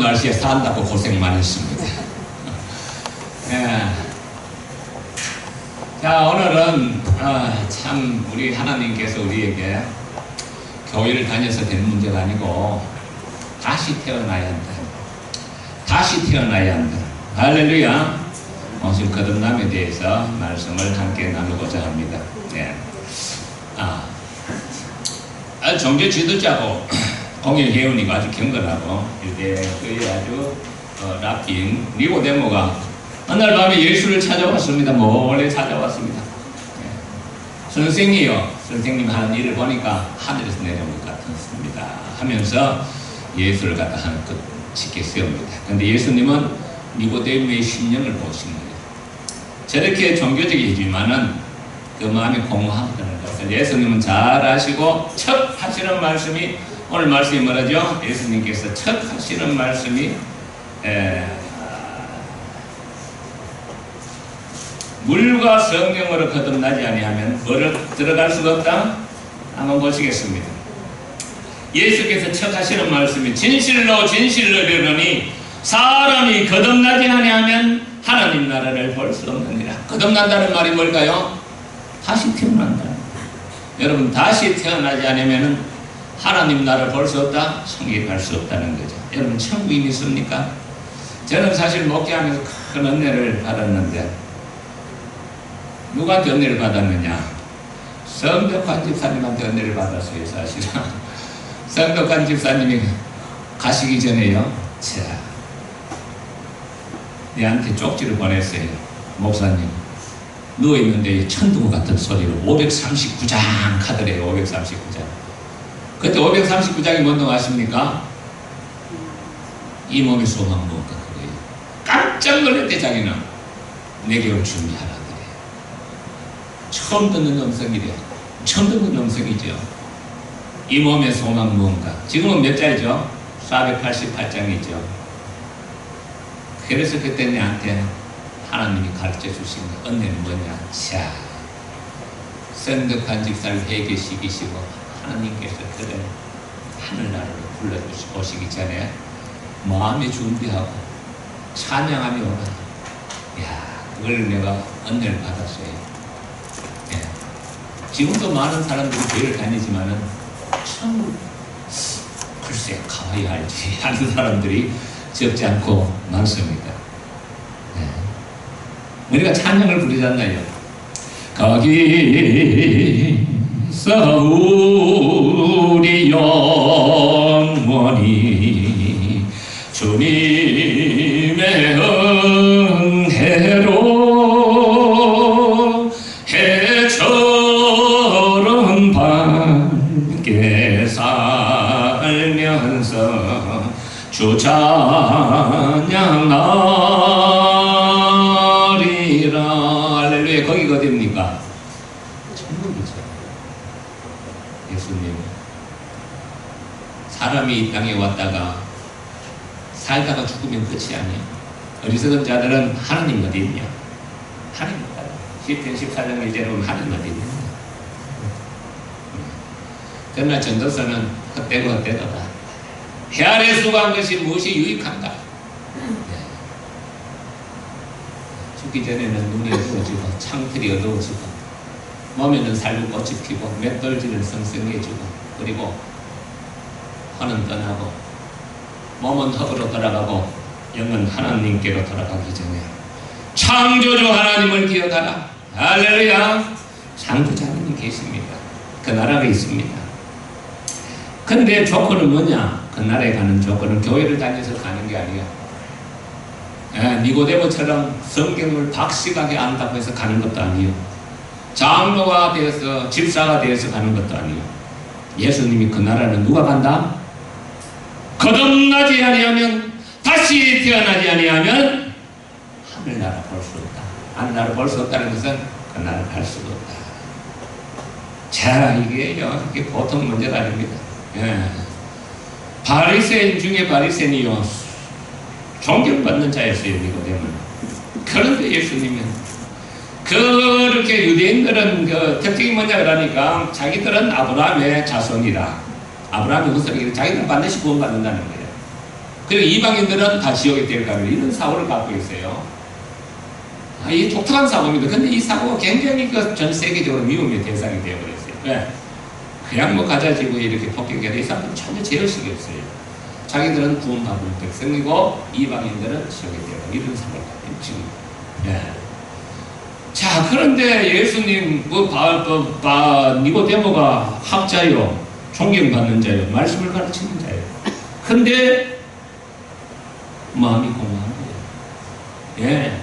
날씨에 산다고 고생 많으십니다. 예. 자, 오늘은 참 우리 하나님께서 우리에게 교회를 다녀서 되는 문제가 아니고 다시 태어나야 한다. 다시 태어나야 한다. 할렐루야. 오늘 거듭남에 대해서 말씀을 함께 나누고자 합니다. 예. 종교 지도자고 공예회원이고 아주 경건하고 유대교의 아주 랍빈 니고데모가 어느 날 밤에 예수를 찾아왔습니다. 몰래 찾아왔습니다. 예. 선생님 하는 일을 보니까 하늘에서 내려온 것 같았습니다 하면서 예수를 갖다 하는 것 쉽게 세웁니다. 그런데 예수님은 니고데모의 심령을 보신 거예요. 저렇게 종교적이지만은 그 마음이 공허하다는 것을 예수님은 잘 아시고 첫 하시는 말씀이, 오늘 말씀이 뭐라죠? 예수님께서 첫 하시는 말씀이 물과 성령으로 거듭나지 아니하면 뭐를 들어갈 수가 없다? 한번 보시겠습니다. 예수께서 첫 하시는 말씀이 진실로 이르노니 사람이 거듭나지 아니하면 하나님 나라를 볼 수 없느니라. 거듭난다는 말이 뭘까요? 다시 태어난다. 여러분, 다시 태어나지 않으면 하나님 나라를 볼 수 없다? 천국에 갈 수 없다는 거죠. 여러분, 천국이 믿습니까? 저는 사실 목회하면서 큰 은혜를 받았는데 누구한테 은혜를 받았느냐? 성덕환 집사님한테 은혜를 받았어요. 사실은 성덕환 집사님이 가시기 전에요, 자, 내한테 쪽지를 보냈어요. 목사님, 누워있는데 천둥 같은 소리로 539장 하더래요. 539장. 그때 539장이 뭔지 아십니까? 이 몸의 소망 무엇까 그거예요. 깜짝 놀랐대. 자기는 내게 올 준비하라 그래요. 처음 듣는 음성이래요. 처음 듣는 음성이죠. 이 몸의 소망 무언가. 지금은 몇 자이죠? 488장이죠. 그래서 그때 내한테 하나님이 가르쳐 주신 은혜는 뭐냐? 자, 성덕한 집사를 회개시키시고 하나님께서 그를 하늘나라로 불러오시기 전에 마음의 준비하고 찬양하며 오라. 야, 그걸 내가 은혜를 받았어요. 예. 지금도 많은 사람들이 교회를 다니지만은 참 글쎄 가봐야 할지 하는 사람들이 적지 않고 많습니다. 네. 우리가 찬양을 부르잖아요. 거기서 우리 영원히 주님의 은혜로 해처럼 밝게 살면서 주 찬양하리라. 할렐루야. 거기가 어디입니까? 천국이죠. 예수님, 사람이 이 땅에 왔다가 살다가 죽으면 끝이 아니야. 어리석은 자들은 하나님 어디 있냐? 하나님 어디 있냐? 10편 14장 1절에 보면 하나님 어디 있냐? 그러나 전도서는 헛되고 헛되도다. 해 아래 수고한 것이 무엇이 유익한가? 죽기 전에는 눈이 어두워지고 창틀이 어두워지고 몸에는 살구 꽃이 피고 맷돌질은 성성해지고 그리고 혼은 떠나고 몸은 흙으로 돌아가고 영은 하나님께로 돌아가기 전에 창조주 하나님을 기억하라. 할렐루야. 창조주 하나님 계십니다. 그 나라가 있습니다. 근데 조건은 뭐냐? 그 나라에 가는 조건은 교회를 다녀서 가는 게 아니야. 니고데모처럼 성경을 박식하게 안다고 해서 가는 것도 아니에요. 장로가 되어서 집사가 되어서 가는 것도 아니에요. 예수님이 그 나라는 누가 간다? 거듭나지 아니하면, 다시 태어나지 아니하면 하늘나라 볼 수 없다. 하늘나라 볼 수 없다는 것은 그 나라 갈 수가 없다. 자, 이게요, 이게 보통 문제가 아닙니다. 예. 바리새인 중에 바리새인이요, 존경받는 자였어요. 니고데모는. 그런데 예수님은 그렇게 유대인들은 그 특징이 뭐냐 그러니까 자기들은 아브라함의 자손이라, 아브라함의 후손이라, 자기들은 반드시 구원받는다는 거예요. 그리고 이방인들은 다 지옥에 들어가는 이런 사고를 갖고 있어요. 이 독특한 사고입니다. 근데 이 사고가 굉장히 전 세계적으로 위험의 대상이 되어버렸어요. 왜? 그냥 뭐 가자지고 이렇게 폭격해야 이 사람들은 전혀 제어식이 없어요. 자기들은 구원받은 백성이고 이방인들은 지옥에 들어가는 이런 사고를 갖고 있죠. 지금. 예. 자, 그런데 예수님, 니고데모가 학자요, 존경받는 자요, 말씀을 가르치는 자요. 근데 마음이 공허한 거예요. 예.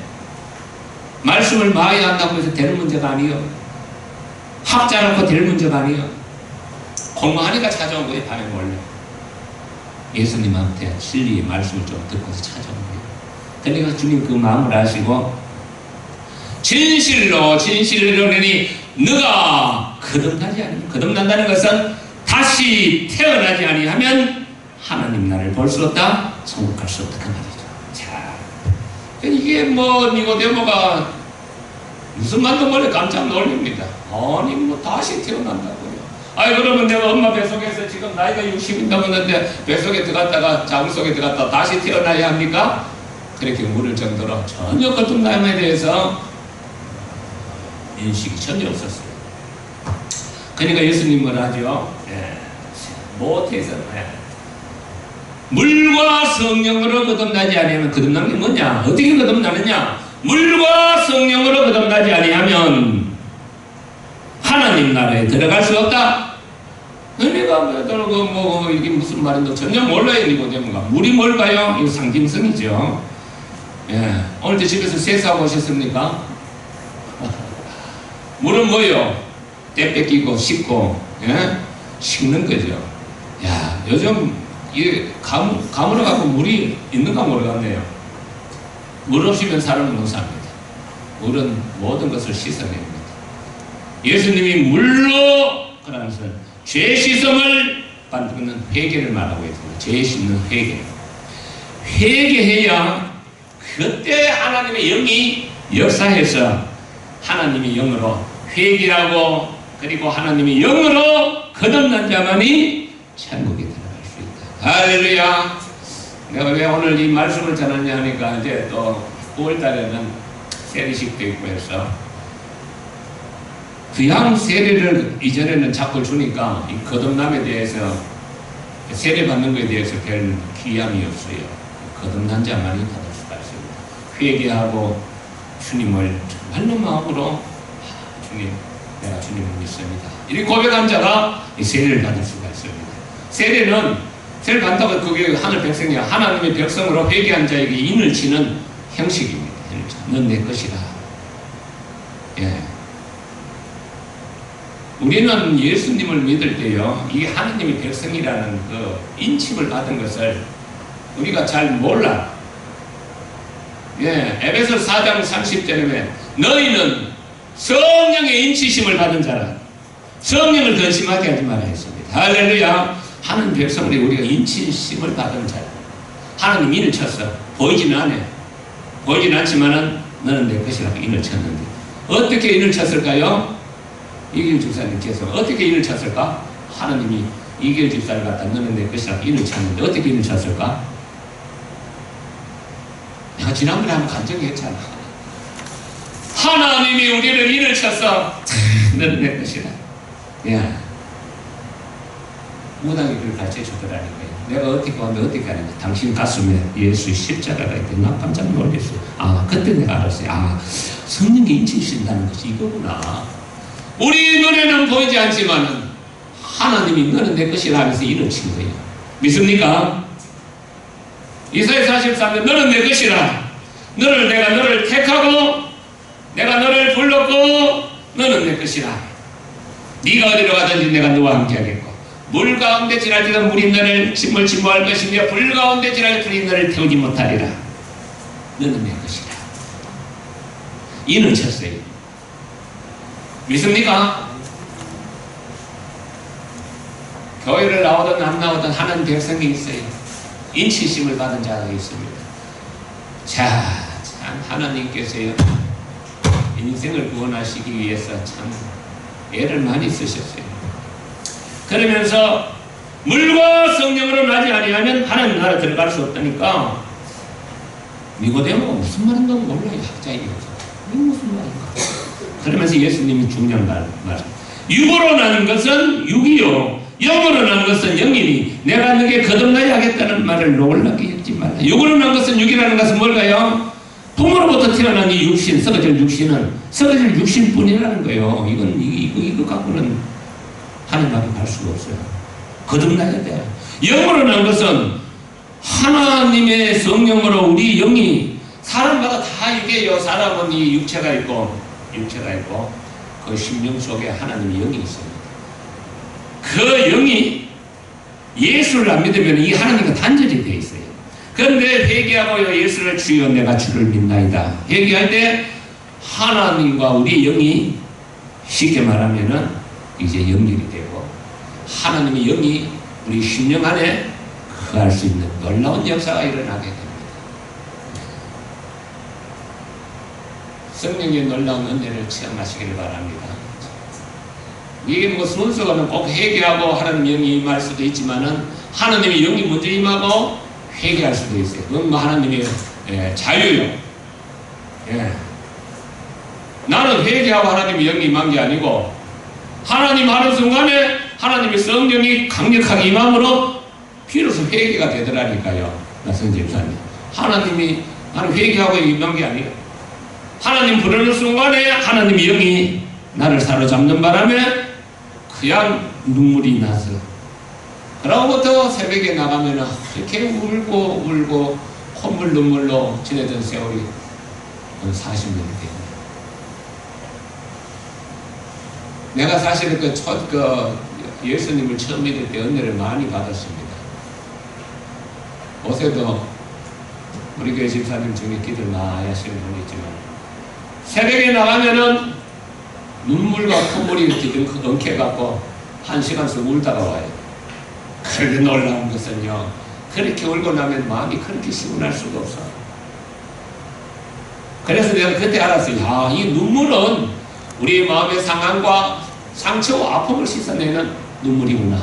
말씀을 많이 한다고 해서 될 문제가 아니요. 학자라고 될 문제가 아니요. 공허하니까 찾아온 거예요, 밤에 몰래. 예수님한테 진리의 말씀을 좀 듣고서 찾아온 거예요. 그러니까 주님 그 마음을 아시고 진실로 너니 너가 거듭나지 않으면, 거듭난다는 것은 다시 태어나지 아니하면 하나님 나라를 볼 수 없다, 천국 갈 수 없다 그 말이죠. 자, 이게 뭐 니고데모가 무슨 말도 몰래 깜짝 놀립니다. 아니 뭐 다시 태어난다고요. 아이 그러면 내가 엄마 뱃속에서 지금 나이가 60이 넘었는데 뱃속에 들어갔다가 자궁 속에 들어갔다 다시 태어나야 합니까? 그렇게 물을 정도로 전혀 거듭남에 대해서 인식이 전혀 없었어요. 그러니까 예수님은 하죠. 모태에서 물과 성령으로 거듭나지 아니하면, 거듭나는 게 뭐냐? 어떻게 거듭나느냐? 물과 성령으로 거듭나지 아니하면 하나님 나라에 들어갈 수 없다. 내가 이게 무슨 말인지 전혀 몰라요. 니고데모가. 물이 뭘까요? 이거 상징성이죠. 예. 오늘도 집에서 세수하고 오셨습니까? 물은 뭐요? 때 뺏기고 씻고, 예? 씻는 거죠. 야, 요즘 이 가물어 갖고 물이 있는가 모르겠네요. 물 없이면 사람은 못 삽니다. 물은 모든 것을 씻어냅니다. 예수님이 물로 그러면서 죄 씻음을 받는 회개를 말하고 있습니다. 죄 씻는 회개. 회개해야 그때 하나님의 영이 역사해서 하나님의 영으로 회개하고, 그리고 하나님의 영으로 거듭난 자만이 천국에 들어갈 수 있다. 할렐루야. 내가 왜 오늘 이 말씀을 전하냐 하니까 이제 또 9월달에는 세례식도 있고 해서 그냥 세례를 이전에는 자꾸 주니까 이 거듭남에 대해서, 세례 받는 것에 대해서 별 귀함이 없어요. 거듭난 자만이 받을 수가 있습니다. 회개하고 주님을 정말로 마음으로 주님, 내가 주님을 믿습니다. 이렇게 고백한 자가 이 세례를 받을 수가 있습니다. 세례를 받다가 그게 하늘 백성이야. 하나님의 백성으로 회개한 자에게 인을 치는 형식입니다. 넌 내 것이다. 예. 우리는 예수님을 믿을 때요, 이게 하나님의 백성이라는 그 인침을 받은 것을 우리가 잘 몰라. 예, 에베소 4장 30절에 너희는 성령의 인치심을 받은 자라. 성령을 근심하게 하지 말아야 했습니다. 할렐루야. 하는 백성들이 우리가 인치심을 받은 자라. 하나님 인을 쳤어. 보이지는 않아. 보이지는 않지만은 너는 내 것이라고 인을 쳤는데 어떻게 인을 쳤을까요? 이길 집사님께서 어떻게 인을 쳤을까? 하나님이 이길 집사를 갖다 너는 내 것이라고 인을 쳤는데 어떻게 인을 쳤을까? 내가 지난번에 한번 간증했잖아. 하나님이 우리를 인을 쳤어. 너는 내 것이다. 야, 무당이 그걸 가르쳐 주더라는 거예요. 내가 어떻게 하는데 어떻게 하는지. 당신 가슴에 예수의 십자가가 있대. 나 깜짝 놀랐어요. 아, 그때 내가 알았어요. 아, 성령이 인치신다는 것이 이거구나. 우리 눈에는 보이지 않지만 하나님이 너는 내 것이라 하면서 인을 친 거예요. 믿습니까? 이사야 43년 너는 내 것이라. 내가 너를 택하고 내가 너를 불렀고 너는 내 것이라. 네가 어디로 가든지 내가 너와 함께 하겠고 물 가운데 지날지도 물이 너를 침몰할 것이며 불 가운데 지날 불이 너를 태우지 못하리라. 너는 내 것이라. 인을 쳤어요. 믿습니까? 교회를 나오든 안 나오든 하는 백성이 있어요. 인치심을 받은 자가 있습니다. 자, 참 하나님께서요 인생을 구원하시기 위해서 참 애를 많이 쓰셨어요. 그러면서 물과 성령으로 나지 아니하면 하나님 나라에 들어갈 수 없다니까. 니고데모가 무슨 말인가 몰라요. 학자이거든. 이게 무슨 말인가. 그러면서 예수님이 중요한 말. 육으로 나는 것은 육이요, 영으로 나는 것은 영이니 내가 너에게 거듭나야 하겠다는 말을 놀랍게 읽지 말라. 육으로 난 것은 육이라는 것은 뭘까요? 부모로부터 태어난 이 육신, 썩어질 육신은 썩어질 육신뿐이라는 거예요. 이거 갖고는 하나님 앞에 갈 수가 없어요. 거듭나야 돼. 영으로 난 것은 하나님의 성령으로 우리 영이, 사람마다 다 이게요. 사람은 이 육체가 있고 그 심령 속에 하나님의 영이 있습니다. 그 영이 예수를 안 믿으면 이 하나님과 단절이 되어 있어요. 그런데 회개하고 예수를 주여 내가 주를 믿나이다. 회개할 때 하나님과 우리 영이 쉽게 말하면은 이제 연결이 되고 하나님의 영이 우리 심령 안에 거할 수 있는 놀라운 역사가 일어나게 됩니다. 성령의 놀라운 은혜를 체험하시길 바랍니다. 이게 뭐 순서가는 꼭 회개하고 하나님 영이 임할 수도 있지만은 하나님의 영이 먼저 임하고 회개할 수도 있어요. 그건 뭐 하나님의 자유요. 나는 회개하고 하나님의 영이 임한 게 아니고 하나님 하는 순간에 하나님의 성령이 강력하게 임함으로 비로소 회개가 되더라니까요. 나성집사님, 나는 회개하고 임한 게 아니에요. 하나님 부르는 순간에 하나님의 영이 나를 사로잡는 바람에 그냥 눈물이 나서, 그러고부터 새벽에 나가면 이렇게 울고 콧물 눈물로 지내던 세월이 40년이 됩니다. 내가 사실은 예수님을 처음 믿을 때 은혜를 많이 받았습니다. 요새도 우리 교회 집사님 중에 기도를 많이 하시는 분이 있지만 새벽에 나가면은 눈물과 콧물이 이렇게 엉켜갖고 1시간씩 울다가 와요. 그런데 놀라운 것은요, 그렇게 울고 나면 마음이 그렇게 시원할 수가 없어. 그래서 내가 그때 알았어요. 이 눈물은 우리의 마음의 상함과 상처와 아픔을 씻어내는 눈물이구나.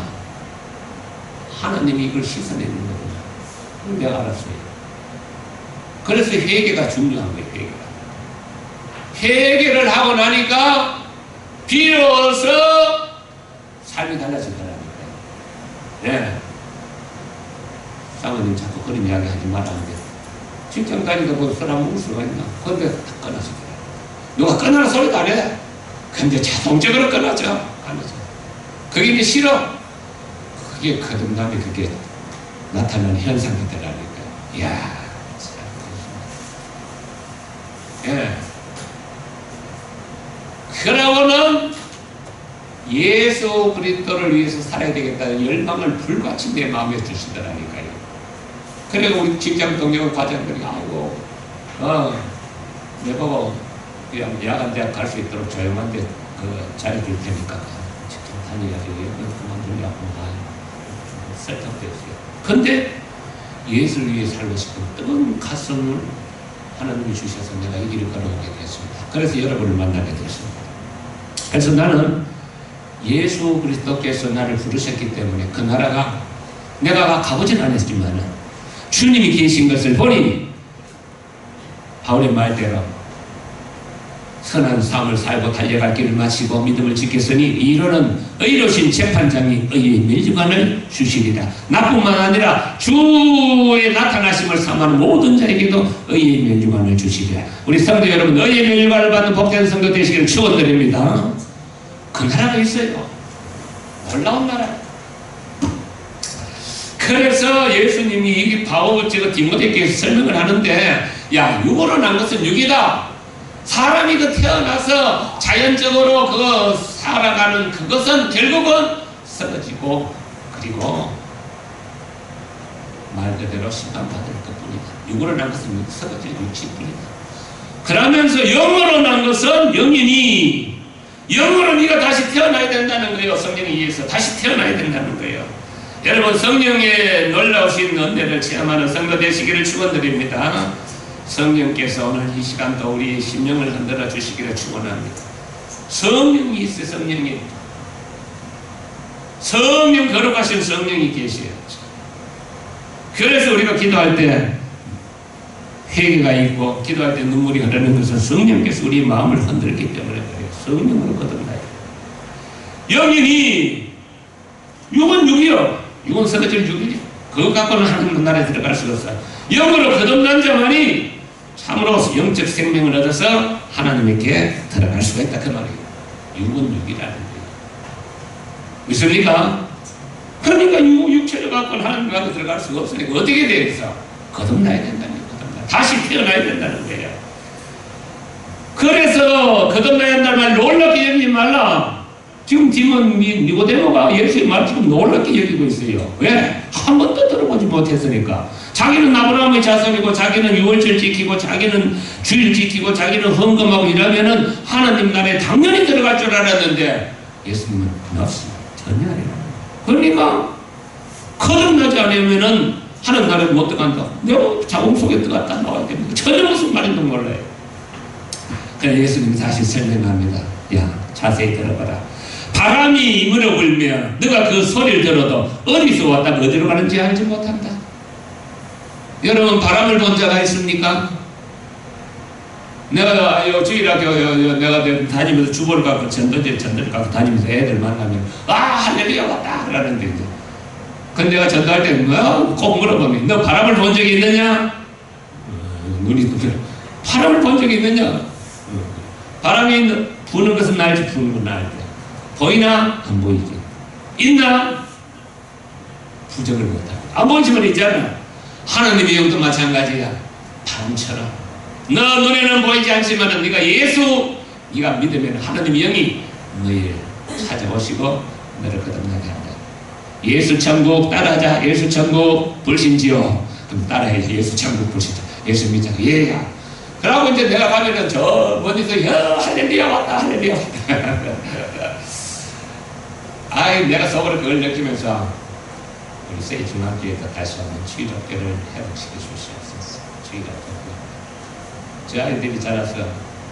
하나님이 이걸 씻어내는 거구나. 내가 알았어요. 그래서 회개가 중요한 거예요. 회개를 하고 나니까 비로소 삶이 달라지더라고요. 네. 사모님 자꾸 그런 이야기 하지 말라는데 직장 다니다 보면 사람 울 수가 있나? 그런데 다 끊어지더라고요. 누가 끊으라 소리도 안 해. 근데 자동적으로 끊어져. 그게 이제 싫어. 그게 거듭남이 그게 나타나는 현상이더라니까. 이야, 참. 예. 그러고는 예수 그리스도를 위해서 살아야 되겠다는 열망을 불같이 내 마음에 주시더라니까요. 그리고 우리 직장 동료 과장들이 아이고 내보고 그냥 야간 대학 갈 수 있도록 조용한데 그 자리 줄 테니까 직장 다녀야지. 그만두려고 설득되었어요. 근데 예수를 위해 살고 싶은 뜨거운 가슴을 하나님이 주셔서 내가 이 길을 걸어오게 됐습니다. 그래서 여러분을 만나게 됐습니다. 그래서 나는 예수 그리스도께서 나를 부르셨기 때문에 그 나라가 내가 가보진 않았지만 주님이 계신 것을 보니 바울의 말대로 선한 삶을 살고 달려갈 길을 마치고 믿음을 지켰으니 이로는 의로신 재판장이 의의 멸류관을 주시리라. 나뿐만 아니라 주의 나타나심을 삼하는 모든 자에게도 의의 멸류관을 주시리라. 우리 성도 여러분, 의의 멸류관을 받는 복된 성도 되시기를 축원드립니다. 그 나라가 있어요. 놀라운 나라. 그래서 예수님이 이 바울 디모데께서 설명을 하는데, 야, 육으로 난 것은 육이다. 사람이 태어나서 자연적으로 살아가는 그것은 결국은 썩어지고, 그리고 말 그대로 심판받을 것뿐이다. 육으로 난 것은 썩어질 육체뿐이다. 그러면서 영으로 난 것은 영이니, 영으로 네가 다시 태어나야 된다는 거예요. 성령에 의해서 다시 태어나야 된다는 거예요. 여러분, 성령의 놀라우신 은혜를 체험하는 성도 되시기를 축원드립니다. 성령께서 오늘 이 시간도 우리의 심령을 흔들어 주시기를 축원합니다. 성령이 있어요. 성령이. 성령 거룩하신 성령이 계셔요. 그래서 우리가 기도할 때 회개가 있고 기도할 때 눈물이 흐르는 것은 성령께서 우리 마음을 흔들기 때문에 그래요. 성령으로 거듭나요. 영인이 육은 육이요. 육은 서거질 육이죠. 그것 갖고는 하나님 나라에 들어갈 수가 없어요. 영으로 거듭난 자만이 참으로 영적 생명을 얻어서 하나님께 들어갈 수가 있다 그 말이에요. 육은 육이라는 거예요. 믿습니까? 그러니까 육체를 갖고는 하나님 갖고 들어갈 수가 없으니까 어떻게 되겠어? 거듭나야 된다는 거예요. 다시 태어나야 된다는 거예요. 그래서 거듭나야 한다는 말 놀랍게 여기지 말라. 지금 니고데모가 예수의 말 지금 놀랍게 여기고 있어요. 왜? 한 번도 들어보지 못했으니까. 자기는 아브라함의 자손이고 자기는 유월절 지키고 자기는 주일 지키고 자기는 헌금하고 이러면은 하나님 나라에 당연히 들어갈 줄 알았는데 예수님은 없습니다. 전혀 아니라. 그러니까 거듭나지 않으면은 하나님 나라에 못 들어간다. 내가 자궁 속에 들어갔다 나와야 됩니다. 전혀 무슨 말인지 몰라요. 그래서 예수님이 다시 설명합니다. 야, 자세히 들어봐라. 바람이 이물어 불면 너가 그 소리를 들어도 어디서 왔다가 어디로 가는지 알지 못한다. 여러분 바람을 본 자가 있습니까? 내가 주일학교 내가 다니면서 주보를 갖고 전도를 갖고 다니면서 애들 만나면 할렐루야 왔다 그러는데 이제 근데 내가 전도할 때 꼭 물어보면 너 바람을 본 적이 있느냐? 눈이 뜨더라. 바람을 본 적이 있느냐? 바람이 부는 것은 날지 부는 건 날지 보이나? 안 보이지. 있나? 부정을 못하고 안 보이지만 있잖아. 하나님의 영도 마찬가지야. 바람처럼 너 눈에는 보이지 않지만 네가 네가 믿으면 하나님의 영이 너희를 찾아오시고 너를 거듭나게 한다. 예수 천국 따라하자. 예수 천국 불신지요. 그럼 따라해야지. 예수 천국 불신지요. 예수 믿자. 예야. 그러고 이제 내가 가면은 저 멀리서 할렐루야 왔다 할렐루야 왔다. 내가 속으로 그걸 느끼면서 우리 세이 중학교에서 다시 한번 주일학교를 회복시켜 줄 수 없었어. 주일학교. 저 아이들이 자라서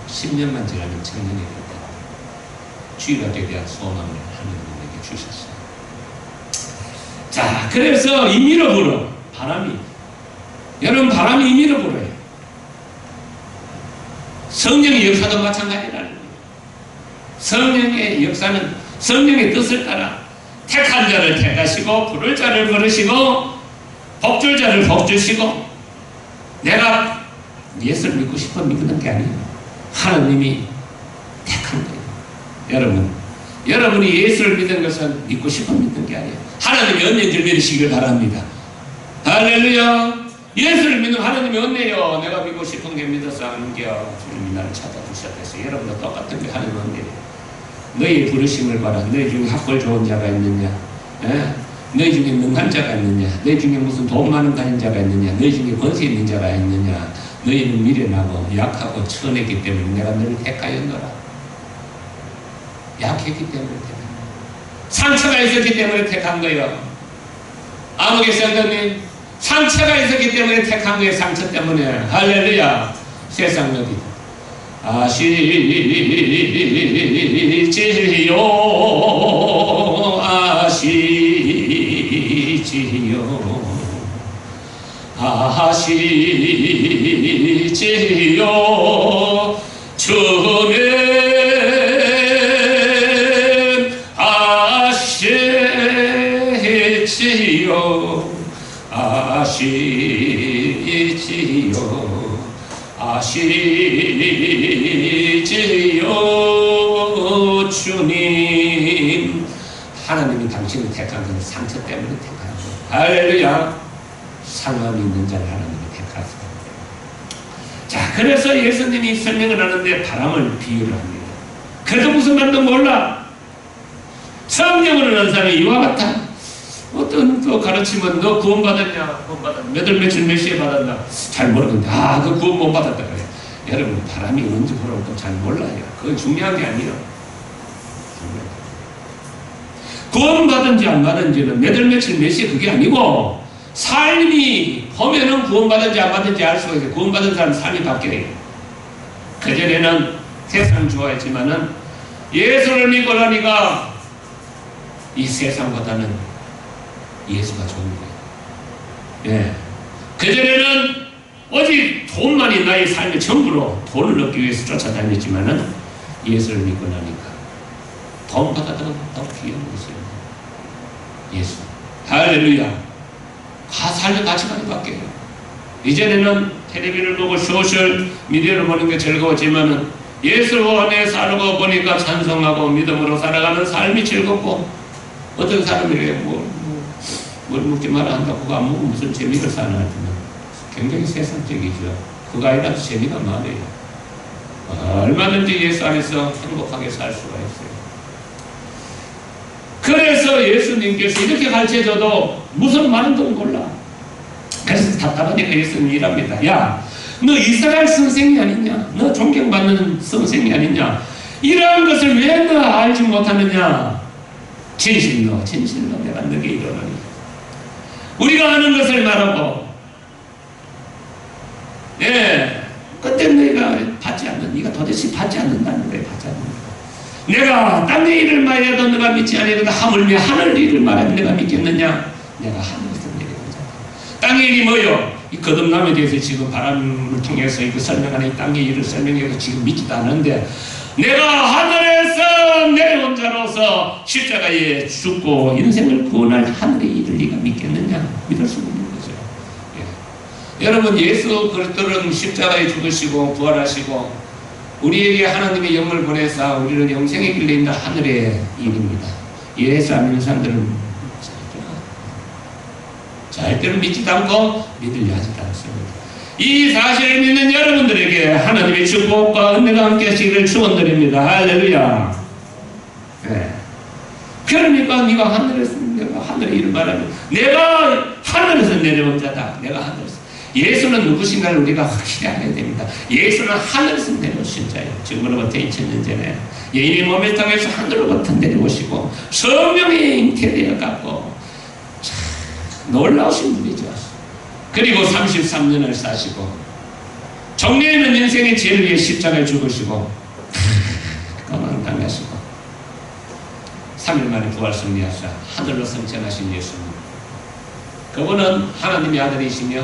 10년만 지나면 청년이 됐다. 주일학교에 대한 소망을 하나님에게 주셨어요. 자, 그래서 임의로 불어. 바람이. 여러분 바람이 임의로 불어요. 성령의 역사도 마찬가지라는 거예요. 성령의 역사는 성령의 뜻을 따라 택한 자를 택하시고 부를 자를 부르시고 복줄 자를 복주시고 내가 예수를 믿고 싶어 믿는 게 아니에요. 하나님이 택한 거예요. 여러분이 예수를 믿는 것은 믿고 싶어 믿는 게 아니에요. 하나님의 은혜인 줄 믿으시길 바랍니다. 할렐루야. 예수를 믿는 하나님의 은혜요. 내가 믿고 싶은 게 믿어서 하는겨. 주님이 나를 찾아주셨겠어요. 여러분도 똑같은 게 하나님의 은혜예요. 너희의 부르심을 봐라. 너희 중에 학벌 좋은 자가 있느냐? 너희 중에 능한 자가 있느냐? 너희 중에 무슨 돈 많은 가진 자가 있느냐? 너희 중에 권세 있는 자가 있느냐? 너희는 미련하고 약하고 천했기 때문에 내가 너를 택하였노라. 약했기 때문에 택한 거야. 상처가 있었기 때문에 택한 거예요. 아무개 성도님 상처가 있었기 때문에 택한 거예요. 상처 때문에. 할렐루야. 세상 여기 아시지요 처음에 아시지요 주님. 하나님이 당신을 택한 것은 상처 때문에 택한 거예요. 할렐루야. 상함이 있는 자를 하나님이 택하셨습니다. 자, 그래서 예수님이 설명을 하는데 바람을 비유를 합니다. 그래도 무슨 말도 몰라. 성령을 얻는 사람이 이와 같다. 어떤 또 가르치면 너 구원 받았냐? 구원 받았냐? 몇 월 며칠 몇 시에 받았나? 잘 모르는데 그 구원 못 받았다 그래. 여러분 바람이 언제 불어올까 잘 몰라요. 그건 중요한 게 아니에요. 구원 받은지 안 받은지는 몇 월 며칠 몇 시에 그게 아니고 삶이 보면은 구원 받은지 안 받은지 알 수가 있어요. 구원 받은 사람 삶이 바뀌어요. 그전에는 세상 좋아했지만은 예수를 믿고 나니까 이 세상보다는 예수가 좋은 거예요. 예. 그전에는 오직 돈만이 나의 삶의 전부로 돈을 얻기 위해서 쫓아다녔지만은 예수를 믿고 나니까 돈보다 더 귀한 것이에요. 예수. 할렐루야. 삶의 가치관이 바뀌어요. 이전에는 텔레비를 보고 소셜 미디어를 보는 게 즐거웠지만은 예수 안에 살고 보니까 찬송하고 믿음으로 살아가는 삶이 즐겁고, 어떤 사람이 뭘 묻지 말아 한다고 그거 무슨 재미를 사나 하지만 굉장히 세상적이죠. 그거 아니라도 재미가 많아요. 얼마든지 예수 안에서 행복하게 살 수가 있어요. 그래서 예수님께서 이렇게 가르쳐줘도 무슨 말인지 몰라. 그래서 답답하니까 예수님이 이랍니다. 야, 너 이스라엘 선생이 아니냐? 너 존경받는 선생이 아니냐? 이러한 것을 왜 너 알지 못하느냐? 진실로 내가 너에게 이르노니. 우리가 아는 것을 말하고, 예, 그때 너희가 받지 않는, 네가 도대체 받지 않는다는 거예요. 받지 않는 거. 내가 땅의 일을 말해도 너가 믿지 아니하거든 하물며 하늘 일을 말하면 내가 믿겠느냐? 내가 하늘에서 내려오잖아. 땅의 일이 뭐요? 이 거듭남에 대해서 지금 바람을 통해서 이거 설명하는 이 땅의 일을 설명해서 지금 믿지도 않는데, 내가 하늘에서 내려온 자로서 십자가에 죽고 인생을 구원할 하늘의 일을 네가 믿겠느냐? 믿을 수 없는 거죠. 예. 여러분, 예수 그리스도는 십자가에 죽으시고 부활하시고 우리에게 하나님의 영을 보내사 우리는 영생의 길에 있는 하늘의 일입니다. 예수 안 믿는 사람들은 절대로 믿지도 않고 믿으려 하지도 않습니다. 이 사실을 믿는 여러분들에게 하나님의 축복과 은혜가 함께 하시기를 축원드립니다. 할렐루야. 네. 그러니까 네가 하늘에서, 내가 하늘의 일을 말하면 내가 하늘에서 내려온 자다. 내가 하늘에서. 예수는 누구신가를 우리가 확실히 알아야 됩니다. 예수는 하늘에서 내려오신 자예요. 지금으로부터 2000년 전에 예인의 몸을 통해서 하늘로부터 내려오시고 성령에 잉태되어 갖고 놀라우신 분이죠. 그리고 33년을 사시고 정리에 있는 인생의 죄를 위해 십자가에 죽으시고 고난당하시고 3일 만에 부활 승리하사 하늘로 승천하신 예수님, 그분은 하나님의 아들이시며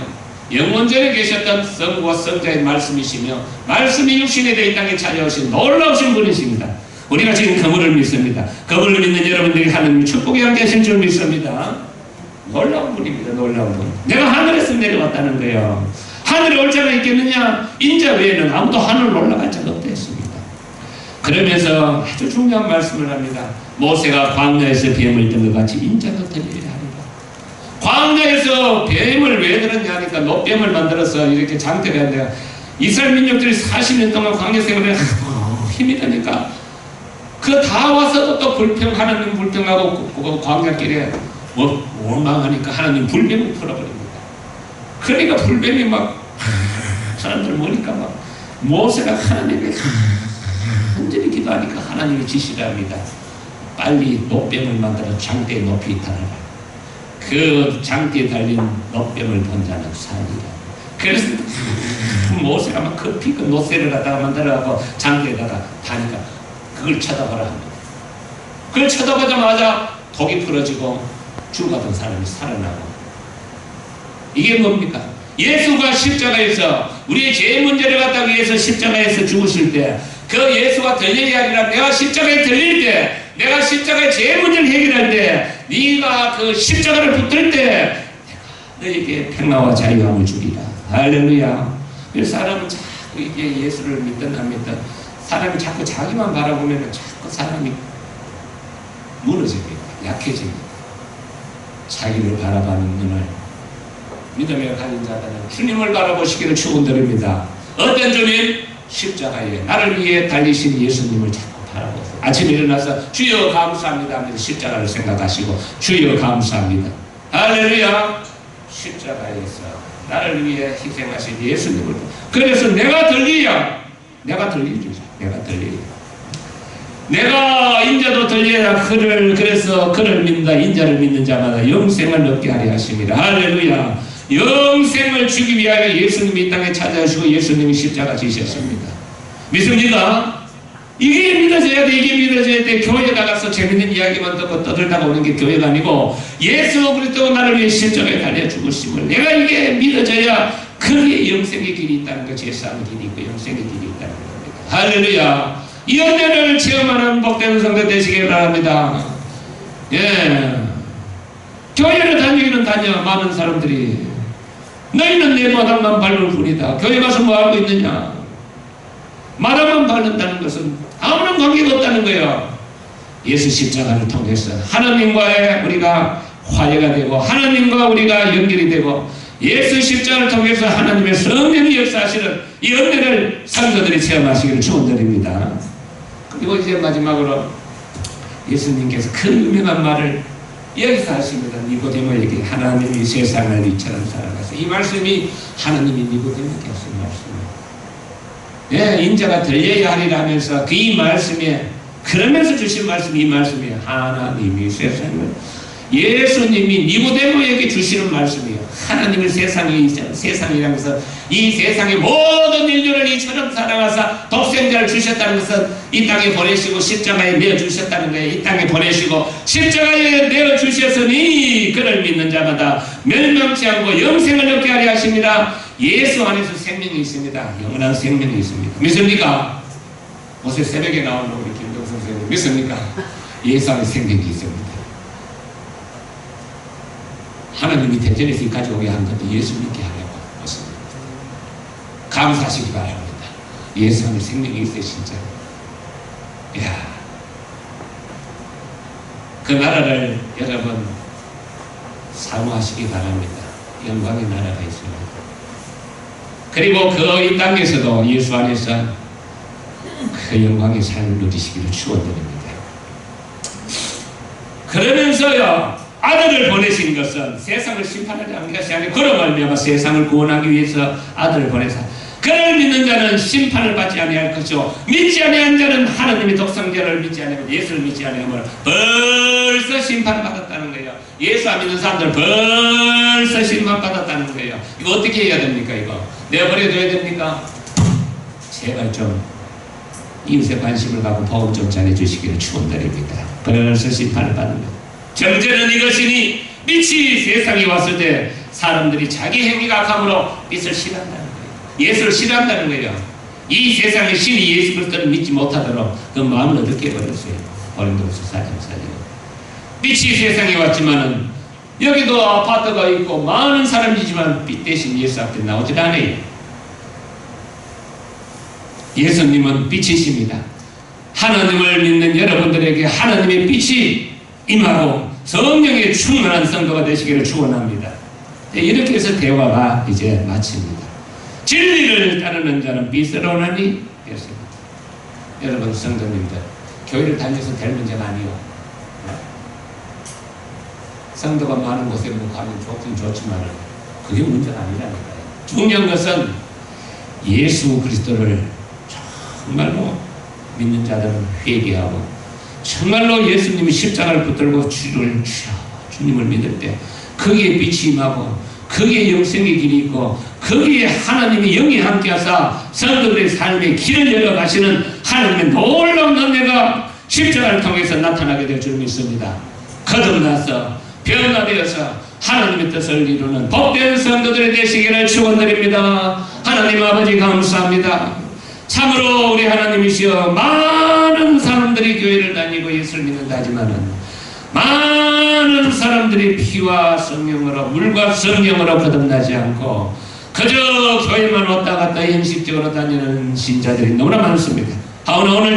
영원전에 계셨던 성부와 성자의 말씀이시며 말씀이 육신에 되어 이 땅에 찾아오신 놀라우신 분이십니다. 우리가 지금 그분을 믿습니다. 그분을 믿는 여러분들이 하나님의 축복이 함께 하신 줄 믿습니다. 놀라운 분입니다. 놀라운 분. 내가 하늘에서 내려왔다는 거예요. 하늘에 올 자가 있겠느냐? 인자 외에는 아무도 하늘로 올라갈 자가 없다 했습니다. 그러면서 아주 중요한 말씀을 합니다. 모세가 광야에서 뱀을 든 것 같이 인자도 들리리라 하리라. 광야에서 뱀을 왜 들었냐 하니까 노뱀을 만들어서 이렇게 장대를 한대요. 이스라엘 민족들이 40년 동안 광야 생활에 힘이 드니까 그 다 와서도 또 하나님 불평하고 그 광야길에 원망하니까 하나님 불뱀을 풀어버립니다. 그러니까 불뱀이 막 사람들 모니까 막 모세가 하나님에게 간절히 기도하니까 하나님이 지시를 합니다. 빨리 노뱀을 만들어 장대에 높이 달아라. 그 장대에 달린 노뱀을 본 자는 살리라. 그래서 모세가 막 급히 그 노새를 갖다가 만들어갖고 장대에다가 다니까 그걸 쳐다보라 합니다. 그걸 쳐다보자마자 독이 풀어지고 죽었던 사람이 살아나고. 이게 뭡니까? 예수가 십자가에서 우리의 죄 문제를 갖다 위해서 십자가에서 죽으실 때 그 예수가 들릴 게 아니라 내가 십자가에 들릴 때, 내가 십자가의 죄 문제를 해결할 때, 네가 그 십자가를 붙들 때 내가 너에게 평화와 자유함을 주리라. 할렐루야. 그래서 사람은 자꾸 이게 예수를 믿든 안 믿든 사람이 자꾸 자기만 바라보면 자꾸 사람이 무너집니다. 약해집니다. 자기를 바라보는 눈을 믿음에 가진 자들은 주님을 바라보시기를 축원드립니다. 어떤 주님? 십자가에 나를 위해 달리신 예수님을 자꾸 바라보세요. 아침에 일어나서 주여 감사합니다 하면서 십자가를 생각하시고 주여 감사합니다. 할렐루야. 십자가에서 나를 위해 희생하신 예수님을. 그래서 내가 들리야. 내가 인자도 들려야 그래서 그를 믿는다. 인자를 믿는 자마다 영생을 얻게 하려 하십니다. 할렐루야. 영생을 주기 위하여 예수님이 이 땅에 찾아오시고 예수님이 십자가 지셨습니다. 믿습니까? 이게 믿어져야 돼. 이게 믿어져야 돼. 교회 나가서 재밌는 이야기만 듣고 떠들다가 오는 게 교회가 아니고 예수 그리스도가 나를 위해 십자가에 달려 죽으심을 내가 이게 믿어져야 그게 영생의 길이 있다는 거, 제사의 길이 있고 영생의 길이 있다는 겁니다. 할렐루야. 이 은혜를 체험하는 복된 성도 되시길 바랍니다. 예. 교회를 다니기는 다녀. 많은 사람들이 너희는 내 마당만 밟을 뿐이다. 교회 가서 뭐 하고 있느냐? 마당만 밟는다는 것은 아무런 관계가 없다는 거예요. 예수 십자가를 통해서 하나님과의 우리가 화해가 되고 하나님과 우리가 연결이 되고 예수 십자가를 통해서 하나님의 성령이 역사하시는 이 은혜를 성도들이 체험하시기를 축원드립니다. 그리고 이제 마지막으로 예수님께서 그 유명한 말을 여기서 하십니다. 니고데모에게 하나님이 세상을 이처럼 살아가서 이 말씀이 하나님이 니고데모에게 하신 말씀이에요. 예, 인자가 들려야 하리라 하면서 그 이 말씀에 그러면서 주신 말씀이 이 말씀이에요. 하나님이 세상을 예수님이 니고데모에게 주시는 말씀이에요. 하나님을 세상이라면서 이 세상의 모든 인류를 이처럼 살아가서 독생자를 주셨다는 것은 이 땅에 보내시고 십자가에 내어주셨다는 거예요. 이 땅에 보내시고 십자가에 내어주셨으니 그를 믿는 자마다 멸망치 않고 영생을 얻게 하려 하십니다. 예수 안에서 생명이 있습니다. 영원한 생명이 있습니다. 믿습니까? 어제 새벽에 나오는 우리 김동선 선생님 믿습니까? 예수 안에 생명이 있습니다. 하나님이 대전에서 이까지 오게 한 것도 예수 믿게 하려고 했습니다. 감사하시기 바랍니다. 예수 안에 생명이 있어요. 진짜. 이야, 그 나라를 여러분 사모하시기 바랍니다. 영광의 나라가 있습니다. 그리고 그 이 땅에서도 예수 안에서 그 영광의 삶을 누리시기를 축원드립니다. 그러면서요, 아들을 보내신 것은 세상을 심판하지 않는 것이 아니고 그로 말미암아 세상을 구원하기 위해서 아들을 보내사 그를 믿는 자는 심판을 받지 아니할 것이요 믿지 아니한 자는 하나님의 독생자를 믿지 아니하면 예수를 믿지 아니하면 벌써 심판받았다는 거예요. 예수 안 믿는 사람들은 벌써 심판받았다는 거예요. 이거 어떻게 해야 됩니까? 이거 내버려둬야 됩니까? 제발 좀 이웃에 관심을 갖고 복음 좀 전해주시기를 축원드립니다. 벌써 심판을 받는 거예요. 정죄는 이것이니 빛이 세상에 왔을 때 사람들이 자기 행위가 악함으로 빛을 싫어한다는 거예요. 예수를 싫어한다는 거예요. 이 세상의 신이 예수 그리스도를 믿지 못하도록 그 마음을 어둡게 해버렸어요. 고린도후서 4장 4절. 빛이 세상에 왔지만은 여기도 아파트가 있고 많은 사람이지만 빛 대신 예수 앞에 나오질 않아요. 예수님은 빛이십니다. 하나님을 믿는 여러분들에게 하나님의 빛이 임하고 성령의 충만한 성도가 되시기를 축원합니다. 이렇게 해서 대화가 이제 마칩니다. 진리를 따르는 자는 빛으로 오나니 했습니다. 여러분 성도님들, 교회를 다녀서 될 문제가 아니요. 성도가 많은 곳에 뭐 가면 좋긴 좋지만 그게 문제가 아니라는 거예요. 중요한 것은 예수 그리스도를 정말로 믿는 자들은 회개하고 정말로 예수님이 십자가를 붙들고 주님을 믿을 때 거기에 빛이 임하고 거기에 영생의 길이 있고 거기에 하나님의 영이 함께하사 성도들의 삶의 길을 열어가시는 하나님의 놀라운 은혜가 십자가를 통해서 나타나게 될 줄 믿습니다. 거듭나서 변화되어서 하나님의 뜻을 이루는 복된 성도들이 되시기를 축원드립니다. 하나님 아버지 감사합니다. 참으로 우리 하나님이시여 많은 사람들이 교회를 다니고 예수를 믿는다 하지만은 많은 사람들이 피와 성령으로 물과 성령으로 거듭나지 않고 그저 교회만 왔다 갔다 형식적으로 다니는 신자들이 너무나 많습니다. 하오나 오늘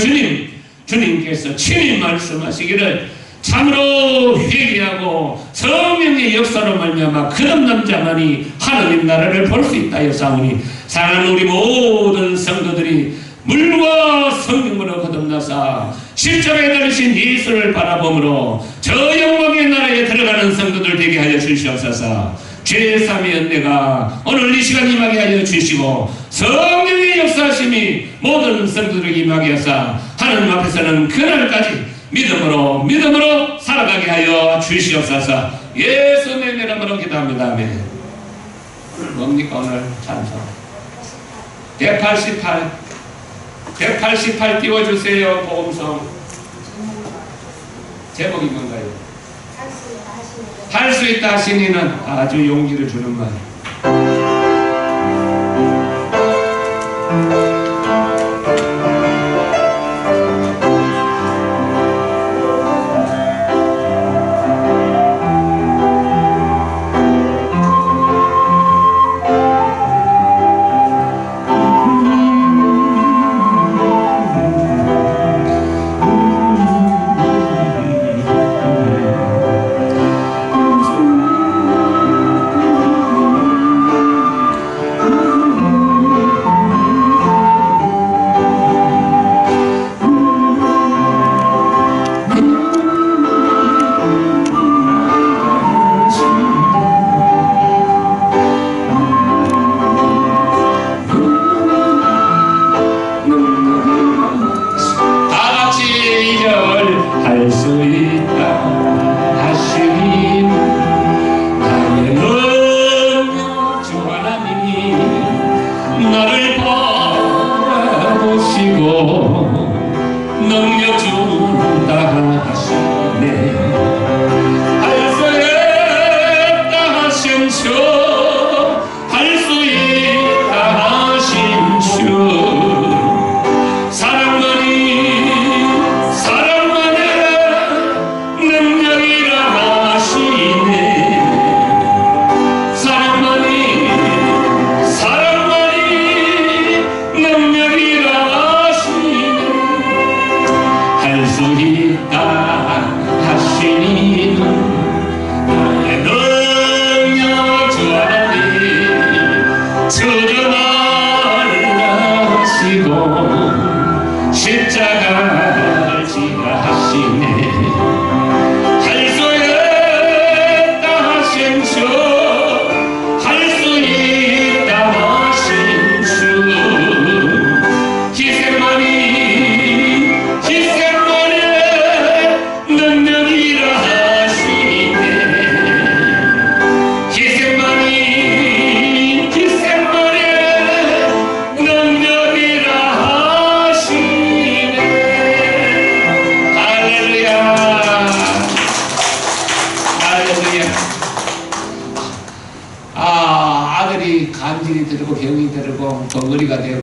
주님께서 친히 말씀하시기를 참으로 회개하고 성령의 역사로 말미암아 거듭난 자만이 하나님 나라를 볼 수 있다 하사오니 사랑하는 우리 모든 성도들이 물과 성령으로 거듭나사 십자가에 달리신 예수를 바라봄으로 저 영광의 나라에 들어가는 성도들 되게 하여 주시옵소서. 제3의 은혜가 오늘 이 시간 임하게 하여 주시고 성령의 역사하심이 모든 성도들에게 임하게 하사 하나님 앞에서는 그날까지 믿음으로 살아가게 하여 주시옵소서. 예수님의 이름으로 기도합니다. 아멘. 뭡니까 오늘 찬송 188 188 띄워주세요. 보험성 제목이 뭔가요? 할 수 있다 하시니는 아주 용기를 주는 말. 할 수 있다 하시니 나의 능력 주 하나님이 나를 바라보시고 능력 준다 하시네. 할 수 있다 하신 주, 할 수 있다 하신 주, 할 수 있다 하시니 나의 능력 주 하나님 주저 말라 하시고 십자가를 지라 하시네. 할 수 있다 하신 주, 할 수 있다 하신 주, 기세만이 아들이 간질이 들고 병이 들고 덩어리가 되고